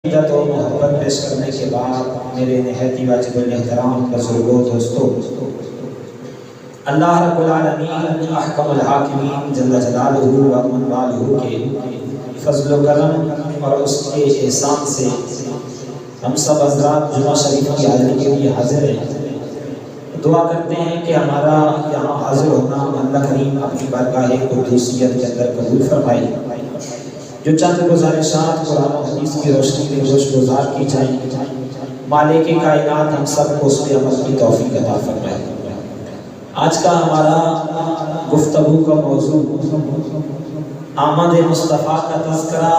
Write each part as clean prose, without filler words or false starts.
عقیدت و محبت پیش کرنے کے بعد میرے نہایت واجب الاحترام بزرگوں دوستوں، اللہ رب العالمین احکم الحاکمین جل جلالہ و امن والہ کے فضل و کرم اور اس کے احسان سے ہم سب حضرات جمعہ شریف کی حاضری کے لیے حاضر ہیں۔ دعا کرتے ہیں کہ ہمارا یہاں حاضر ہونا اللہ کریم اپنی بارگاہ قدوسیت کے اندر قبول فرمائے۔ جو چند گزارشات قرآن و حدیث کی روشنی میں گوش گزار کی جائیں، مالک کائنات ہم سب کو اس پہ عمل کی توفیق عطا فرمائے۔ آج کا ہمارا گفتگو کا موضوع آمد مصطفیٰ کا تذکرہ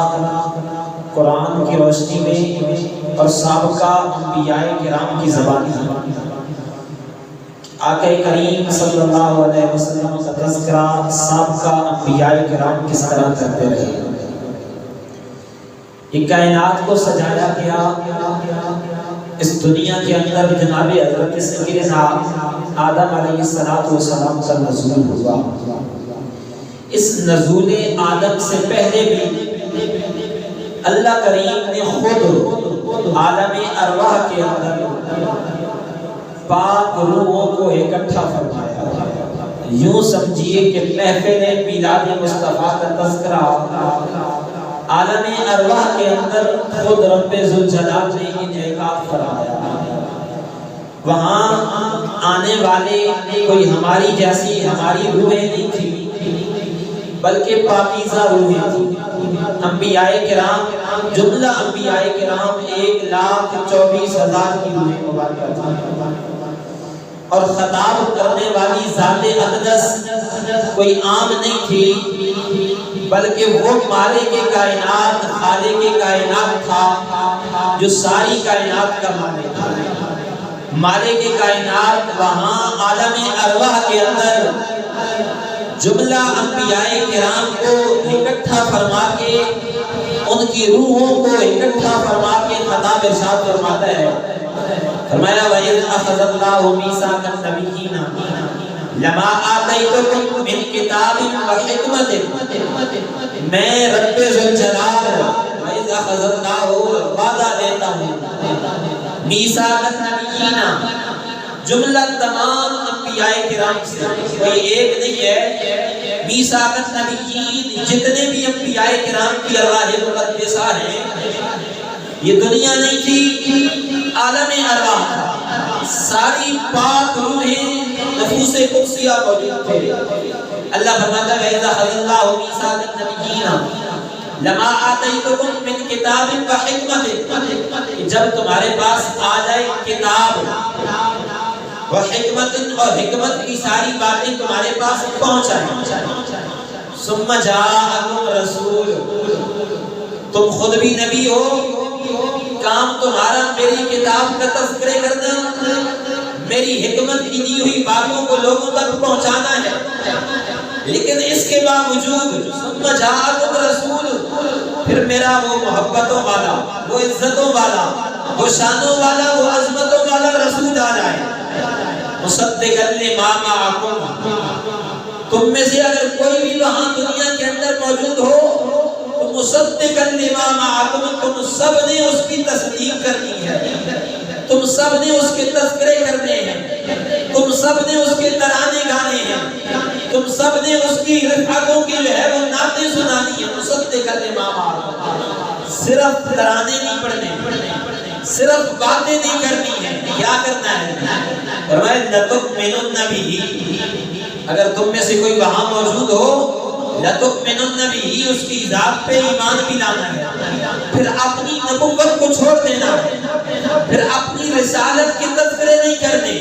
قرآن کی روشنی میں اور سابقہ انبیاء کرام کی زبانی۔ آقا کریم صلی اللہ علیہ وسلم کا تذکرہ سابقہ انبیاء کرام کس طرح کرتے رہے۔ یہ کائنات کو سجایا گیا، اس دنیا کے اندر جناب حضرت سیدنا آدم علیہ السلام کا نزول ہوا۔ اس نزول آدم سے پہلے بھی اللہ کریم نے خود عالم ارواح کے اندر پاک روحوں کو اکٹھا فرمایا۔ یوں سمجھیے کہ محفل میلاد مصطفیٰ کا تذکرہ عالم ارواح کے اندر خود رب ذوالجلال نے انعقاد فرمایا۔ وہاں آنے والے کوئی ہماری جیسی ہماری روحیں نہیں تھی، بلکہ پاکیزہ روحیں تھی۔ انبیاء کرام، جملہ انبیاء کرام 1,24,000 کی روحیں مبارکہ تھی، اور خطاب کرنے والی ذات اقدس کوئی عام نہیں تھی، بلکہ وہ مالک کائنات، خالق کائنات تھا جو ساری کائنات کا مالک تھا۔ مالک کائنات وہاں عالم ارواح کے اندر جملہ انبیاء کرام کو اکٹھا فرما کے، ان کی روحوں کو اکٹھا فرما کے خطاب ارشاد فرماتا ہے۔ فرمایا وَإِذْ أَخَذَ اللَّهُ مِيثَاقَ النَّبِيِّينَ لَمَا آتَيْتُكُم مِّن كِتَابٍ وَحِكْمَةٍ، میں رب ذوالجلال وَإِذْ أَخَذَ اللَّهُ وعدہ دیتا ہوں میثاق النبیین، جملہ تمام انبیاء کرام سے، کوئی ایک نہیں ہے۔ میثاق النبیین جتنے بھی انبیاء کرام کی ارواح مقدسہ ہیں، یہ دنیا نہیں تھی، عالم ارواح تھا، ساری پاک روحیں نفوس قدسیہ موجود تھے۔ اللہ فرماتا ہے وَإِذْ أَخَذَ اللَّهُ مِيثَاقَ النَّبِيِّينَ لَمَا آتَيْتُكُم مِّن كِتَابٍ وَحِكْمَةٍ، جب تمہارے پاس آ جائے کتاب وحکمت، اور حکمت کی ساری باتیں تمہارے پاس پہنچائیں، ثُمَّ جَاءَكُمْ رَسُولٌ، تم خود بھی نبی ہو، کام تمہارا میری کتاب کا تذکرے کرنا، میری حکمت کی دی ہوئی باتوں کو لوگوں تک پہنچانا ہے، لیکن اس کے باوجود ثم جاءکم رسول، پھر میرا وہ محبتوں والا، وہ عزتوں والا، وہ شانوں والا، وہ عظمتوں والا رسول آ جائے، مصدقا لما معکم، تم میں سے اگر کوئی بھی وہاں دنیا کے اندر موجود ہو، مصدقا لما معکم، تم سب نے اس کی تصدیق کرنی ہے، تم سب نے اس کے تذکرے کرنے ہیں، تم سب نے اس کے ترانے گانے ہیں، تم سب نے اس کی رفعتوں کی جو ہے وہ نعتیں سنانی ہیں۔ مصدقا لما معکم، صرف ترانے نہیں پڑھنے، صرف باتیں نہیں کرنی ہیں، کیا کرنا ہے؟ فرمایا لَتُؤْمِنُنَّ بِهِ، اگر تم میں سے کوئی وہاں موجود ہو، لَتُؤْمِنُنَّ بِهِ، اس کی ذات پہ ایمان بھی لانا ہے، پھر اپنی نبوت کو چھوڑ دینا ہے، پھر اپنی رسالت کے تذکرے نہیں کرنے،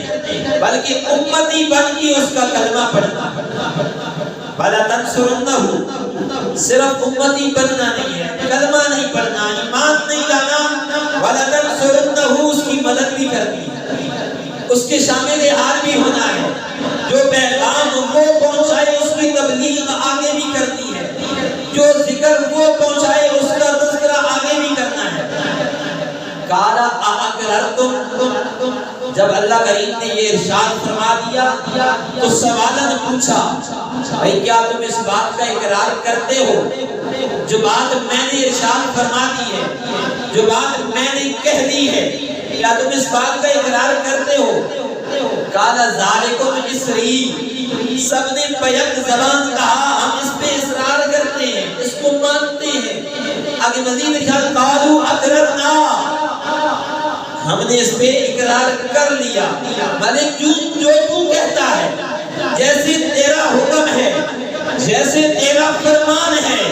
بلکہ امتی بن کے اس کا کلمہ پڑھنا۔ وَلَا تَنْصُرُنَّهُ، صرف امتی بننا نہیں ہے، کلمہ نہیں پڑھنا، ایمان نہیں لانا، وَلَا تَنْصُرُنَّهُ، اس کی مدد بھی کرنی ہے، اس کے شامل حال بھی ہونا ہے، جو پیغام وہ پہنچائے اس کی تبلیغ آگے بھی کرنی ہے، جو ذکر وہ پہنچائے اس کا تذکرہ آگے بھی کرنا ہے۔ قَالَ أَأَقْرَرْتُمْ، جب اللہ کریم نے یہ ارشاد فرما دیا تو سوالن پوچھا، بھئی کیا تم اس بات کا اقرار کرتے ہو جو بات میں نے ارشاد فرما دی ہے؟ جو بات میں نے کہہ دی ہے کیا تم اس بات کا اقرار کرتے ہو؟ قال ذالکم اسری، سب نے بیک زبان کہا ہم اس پہ اصرار کرتے ہیں، اس کو مانتے ہیں۔ آگے مزید خیال قالوا اقررنا، ہم نے اس پہ اقرار کر لیا۔ ملک جو تو کہتا ہے، جیسے تیرا حکم ہے، جیسے تیرا فرمان ہے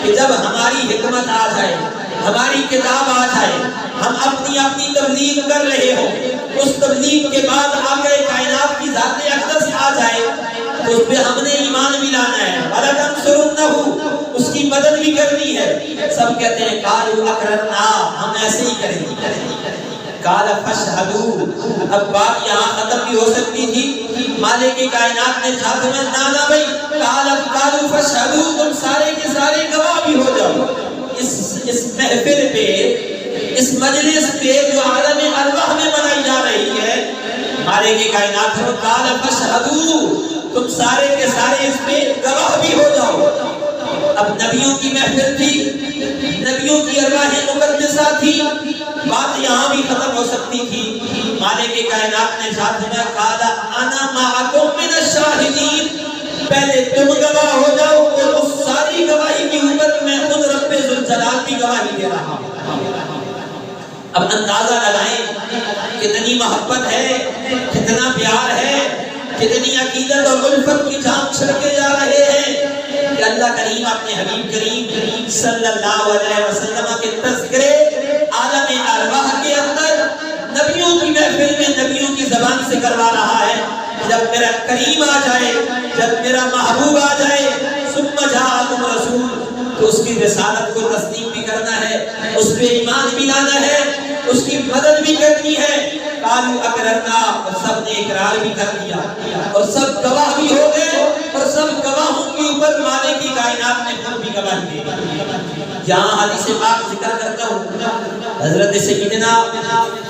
کہ جب ہماری حکمت آ جائے، ہماری کتاب آ جائے، ہم اپنی تبلیغ کر رہے ہوں، اس تبلیغ کے بعد آقا کائنات کی ذات اقدس آ جائے تو اس پہ ہم نے ایمان بھی لانا ہے، وَلَتَنْصُرُنَّهُ، اس کی مدد بھی کرنی ہے۔ سب کہتے ہیں قَالُوا أَقْرَرْنَا، ہم ایسے ہی کریں گے۔ قال فاشهدوا، اب بات یہاں ختم بھی ہو سکتی تھی، مالک کائنات نے کہا تمہیں نانا بھائی، قالوا فاشهدوا، تم سارے کے سارے گواہ بھی ہو جاؤ۔ اس محفل پہ، اس مجلس پہ جو عالم ارواح میں منائی جا رہی ہے، مالک کائنات نے قال فاشهدوا، تم سارے کے سارے اس پہ گواہ بھی ہو جاؤ۔ اب نبیوں کی محفل تھی، نبیوں کی ارواح مقدسہ تھی، بات یہاں بھی ختم ہو سکتی تھی۔ مالک کائنات نے ساتھ میں قال انا معکم من الشاہدین، پہلے تم گواہ ہو جاؤ اور اس ساری گواہی کے اوپر میں خود رب ذوالجلال کی گواہی دے رہا ہوں۔ اب اندازہ لگائیں کتنی محبت ہے، کتنا پیار ہے، کتنی عقیدت اور الفت کی جام چھڑکے جا رہے ہیں کہ اللہ کریم اپنے حبیب کریم صلی اللہ علیہ وسلم کے تذکرے عالم ارواح کے اندر نبیوں کی محفل میں نبیوں کی زبان سے کروا رہا ہے۔ جب میرا کریم آ جائے، جب میرا محبوب آ جائے، ثم جاءکم رسول، تو اس کی رسالت کو تسلیم بھی کرنا ہے، اس پہ ایمان بھی لانا ہے، اس کی مدد بھی کرنی ہے۔ قالوا اقررنا، اور سب نے اقرار بھی کر دیا اور سب گواہ بھی ہو گئے، اور سب گواہوں کے اوپر مالک کی کائنات نے خود بھی گواہی دی۔ یہاں حدیث پاک ذکر کرتا ہوں، حضرت سیدنا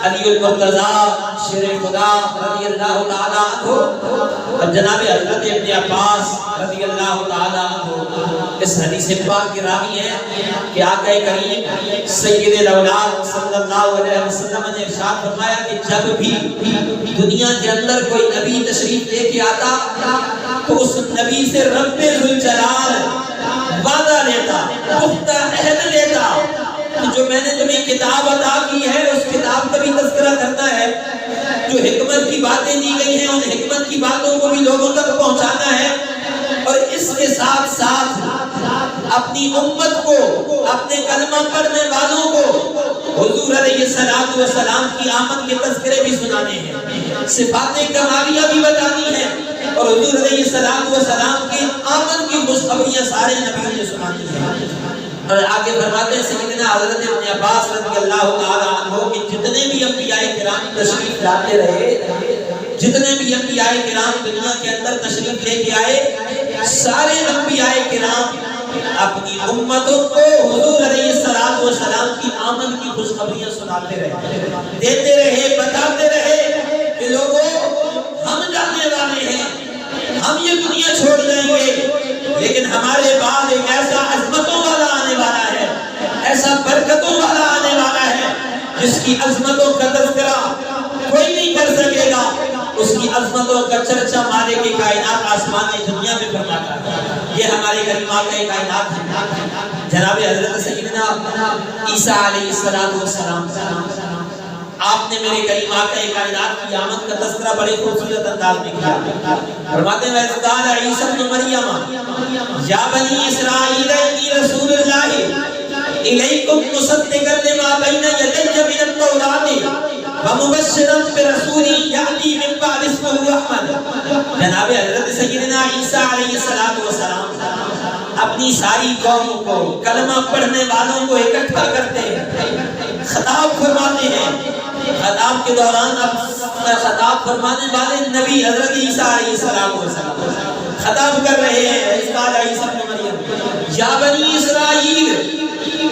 علی المرتضیٰ شیر خدا رضی اللہ تعالی عنہ اور جناب حضرت ابن عباس رضی اللہ تعالی عنہ اس حدیث پاک کے راوی ہیں کہ آقا کریم سید الاولاد صلی اللہ علیہ وسلم نے ارشاد فرمایا کہ جب بھی دنیا کے اندر کوئی نبی تشریف لے کے آتا تو اس نبی سے رب ذوالجلال وعدہ لیتا، پختہ عہد لیتا کہ جو میں نے تمہیں کتاب عطا کی ہے اس کتاب کا بھی تذکرہ کرنا ہے، جو حکمت کی باتیں دی گئی ہیں ان حکمت کی باتوں کو بھی لوگوں تک پہنچانا ہے، اور اس کے ساتھ ساتھ اپنی امت کو، اپنے کلمہ پڑھنے والوں کو حضور علیہ السلام کی آمد کے تذکرے بھی سنانے ہیں، صفات کمالیہ بھی بتانی ہے، اور حضور علیہ السلام کی آمد کی خوشخبریاں سارے نبیوں نے سنانی ہیں۔ اور آگے فرماتے ہیں سیدنا حضرت ابن عباس رضی اللہ تعالی عنہ کہ جتنے بھی انبیاء کرام تشریف لاتے رہے، جتنے بھی انبیاء کرام دنیا کے اندر تشریف لے کے آئے، سارے انبیاء کرام اپنی امتوں کو حضور علیہ السلام کی آمد کی خوشخبریاں سناتے رہے، دیتے رہے، بتاتے رہے کہ لوگوں ہم جانے والے ہیں، ہم یہ دنیا چھوڑ جائیں گے، لیکن ہمارے بعد ایک ایسا عظمتوں والا آنے والا ہے، ایسا برکتوں والا آنے والا ہے جس کی عظمتوں کا تذکرہ کوئی نہیں کر سکے گا، اس کی عظمتوں کا چرچا مالک کی کائنات آسمان دنیا میں فرماتا ہے۔ یہ ہمارے کلمات کا کائنات ہے۔ جناب حضرت سیدنا عیسیٰ علیہ السلام، آپ نے میرے کلمات کا کائنات کی آمد کا تذکرہ بڑے خوبصورت انداز میں کیا۔ فرماتے ہیں وَإِذْ قَالَ عِيسَى ابْنُ مَرْيَمَ يَا بَنِي إِسْرَائِيلَ إِنِّي رَسُولُ اللَّهِ إِلَيْكُمْ مُصَدِّقًا لِمَا بَيْنَ يَدَيَّ مِنَ التَّوْرَاةِ وَمُبَشِّرًا بِرَسُولٍ يَأْتِي مِن بَعْدِي اسْمُهُ أَحْمَدُ۔ جناب حضرت سیدنا عیسیٰ علیہ السلام اپنی ساری قوم کو، کلمہ پڑھنے والوں کو اکٹھا کرتے ہیں، خطاب فرماتے ہیں۔ خطاب کے دوران اب خطاب فرمانے والے نبی حضرت عیسیٰ علیہ السلام خطاب کر رہے ہیں۔ اس قال عیسیٰ ابن مریم یا بنی اسرائیل،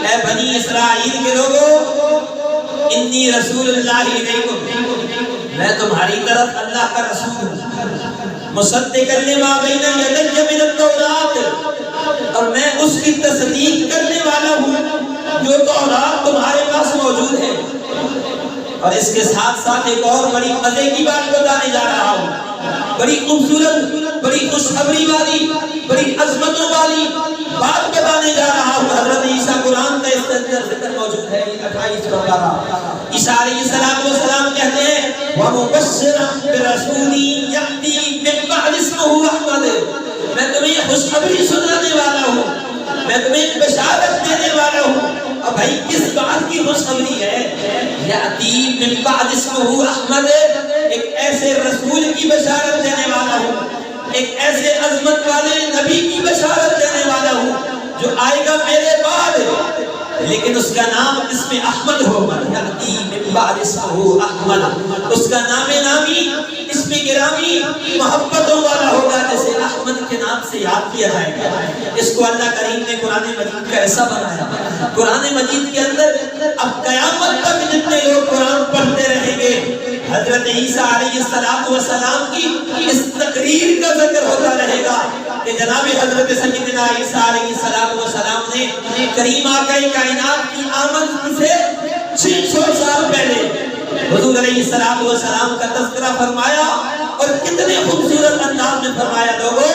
اے بنی اسرائیل کے لوگوں، انی رسول اللہ علیکم، میں تمہاری طرف اللہ کا رسول ہوں، مصدقا لما بین یدی من التوراۃ، اور میں اس کی تصدیق کرنے والا ہوں جو تورات تمہارے پاس موجود ہے۔ اور اس کے ساتھ ساتھ ایک اور بڑی مزے کی بات بتانے جا رہا ہوں، بڑی خوبصورت، بڑی خوشخبری والی، بڑی عظمتوں والی بات بتانے جا رہا ہوں۔ حضرت عیسیٰ قرآن کا اس کے اندر ذکر موجود ہے 28 بقرہ۔ عیسیٰ علیہ السلام کہتے ہیں وَمُبَشِّرًا بِرَسُولٍ يَأْتِي مِن بَعْدِ اسْمُهُ أَحْمَدُ، میں تمہیں خوشخبری سنانے والا ہوں، میں تمہیں بشارت دینے والا ہوں۔ اور بھائی کس بات کی خوشخبری ہے؟ یاتی من بعد اسمہ احمد، ایک ایسے رسول کی بشارت دینے والا ہوں، ایک ایسے عظمت والے نبی کی بشارت دینے والا ہوں جو آئے گا میرے بعد، لیکن اس کا نام اسم احمد ہوگا۔ یاتی من بعد اسمہ احمد، اس کا نام نامی، اسم گرامی، محبتوں والا ہوگا، جیسے احمد کے نام سے یاد کیا جائے گا۔ اس کو اللہ کریم نے قرآن مجید کا ایسا بنایا، قرآن مجید کے اندر اب قیامت تک جتنے لوگ قرآن پڑھتے رہیں گے، حضرت عیسیٰ علیہ السلام کی اس تقریر کا ذکر ہوتا رہے گا کہ جناب حضرت سیدنا عیسیٰ علیہ السلام نے کریم آقا کائنات کی آمد سے 600 سال پہلے حضور علیہ السلام کا تذکرہ فرمایا، اور کتنے خوبصورت انداز میں فرمایا، لوگوں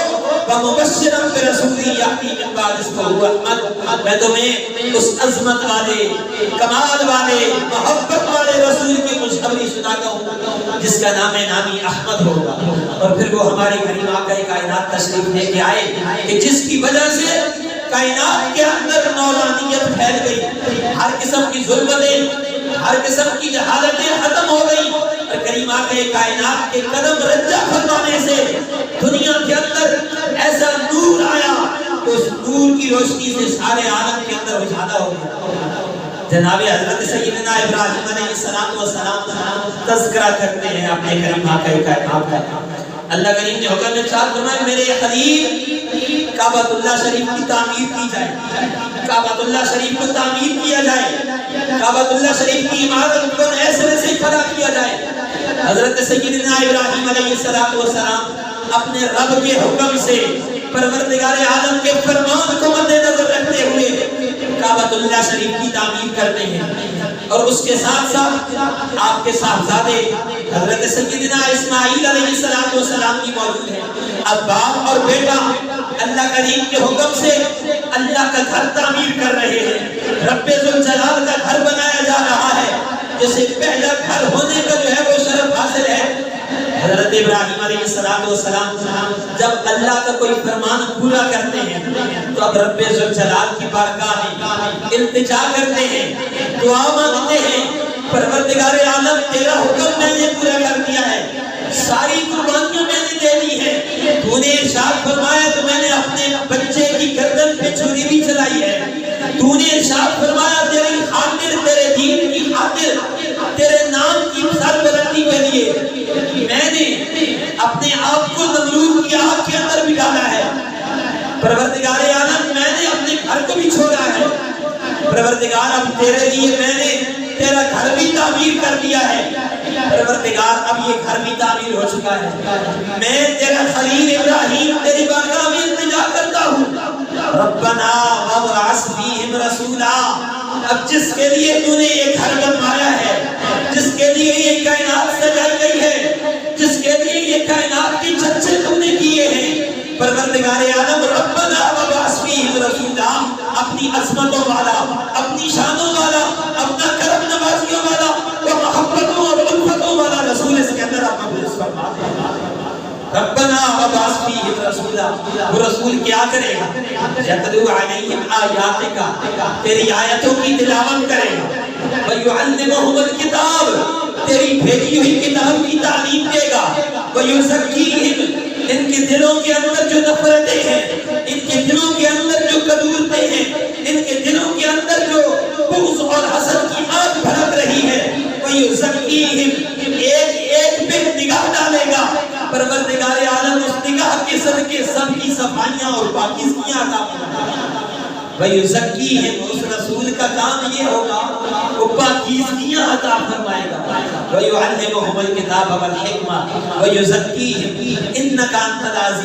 وَمُبَشِّرًا بِرَسُولٍ يَأْتِي مِن بَعْدِ اسْمُهُ أَحْمَدُ، میں تمہیں اس عظمت والے، کمال والے، محبت والے رسول کی خوشخبری سناتا ہوں جس کا نام نامی احمد ہوگا۔ اور پھر وہ ہمارے کریم آقا کائنات تشریف لے کے آئے کہ جس کی وجہ سے کائنات کے اندر نورانیت پھیل گئی، ہر قسم کی ظلمتیں، ہر قسم کی جہالتیں ختم ہو گئی، اور کریم آقا کائنات کے قدم رجع فرمانے سے دنیا کے اندر ایسا نور آیا کہ اس نور کی روشنی سے سارے عالم کے اندر اجالا ہو گیا۔ جناب حضرت سیدنا ابراہیم علیہ السلام تذکرہ کرتے ہیں اپنے کریم آقا کائنات کا۔ اللہ کریم نے حکم ارشاد فرمایا میرے خلیل کعبۃ اللہ شریف کی تعمیر کی جائے، کعبۃ اللہ شریف کو تعمیر کیا جائے، کعبۃ اللہ شریف کی عمارت کو نئے سرے سے کھڑا کیا جائے۔ حضرت سیدنا ابراہیم علیہ السلام اپنے رب کے حکم سے، پروردگار عالم کے فرمان کو مد نظر رکھتے ہوئے کعبۃ اللہ شریف کی تعمیر کرتے ہیں، اور اس کے ساتھ ساتھ آپ کے صاحبزادے حضرت سیدنا اسماعیل علیہ السلام کی موجود ہے۔ اب باپ اور بیٹا اللہ کریم کے حکم سے اللہ کا گھر تعمیر کر رہے ہیں، رب ذوالجلال کا گھر بنایا جا رہا ہے، جسے پہلا گھر ہونے کا جو ہے وہ شرف حاصل ہے۔ حضرت ابراہیم علیہ السلام جب اللہ کا کوئی فرمان پورا کرتے ہیں تو اب رب ذوالجلال کی بارگاہ میں التجا کرتے ہیں، دعا مانگتے ہیں، پروردگار عالم تیرا حکم میں نے پورا کر دیا ہے، ساری قربانیاں میں نے دے دی ہے، تو نے ارشاد فرمایا تو میں نے اپنے بچے کی گردن پہ چھری بھی چلائی ہے، تو نے ارشاد فرمایا تیری خاطر، تیرے دین کی خاطر، تیرے نام کی سربلندی کے لیے میں نے اپنے آپ کو نمرود کی آگ کے اندر بھی ڈالا ہے، پروردگار عالم میں نے اپنے گھر کو بھی چھوڑا ہے، پروردگار اب تیرے لیے میں نے تیرا گھر بھی تعمیر کر دیا ہے، پروردگار اب یہ گھر بھی تعمیر ہو چکا ہے، میں تیرا خلیل ابراہیم تیری بارگاہ میں التجا کرتا ہوں، ربنا وابعث فیہم رسولا، اب جس کے لیے تو نے یہ گھر بنوایا ہے، جس کے لیے یہ کائنات سجائی گئی ہے، جس کے لیے یہ کائنات کی چھچے تو نے کیے ہیں، پروردگار عالم ربنا وابعث فیہم رسولا، اپنی عظمتوں والا، اپنی شانوں والا، اپنا کرم نوازیوں والا، وہ محبتوں اور الفتوں والا رسول اس کے اندر آپ مبعوث فرما دیں۔ ربنا وابعث فیہم رسولا، وہ رسول کیا کرے گا؟ یتلو علیہم آیاتک، تیری آیتوں کی تلاوت کرے گا، ویعلمہم الکتاب، تیری بھیجی ہوئی کتاب کی تعلیم دے گا، ویزکیہم، ان کے دلوں کے اندر جو نفرتیں ہیں، ان کے دلوں کے اندر جو کدورتیں ہیں، ان کے دلوں کے اندر جو بغض اور حسد کی آگ بھڑک رہی ہے، ویزکیہم، ایک ایک پہ نگاہ ڈالے گا، پروردگار عالم اس نگاہ کے صدقے سب کی صفائیاں اور پاکیزگیاں عطا فرمائے گا۔ وَيُزَكِّيهِمْ، اس رسول کا کام یہ ہوگا وہ پاکیزگیاں عطا فرمائے گا۔ وَيُعَلِّمُهُمُ الْكِتَابَ وَالْحِكْمَةَ وَيُزَكِّيهِمْ إِنَّكَ أَنْتَ الْعَزِيزُ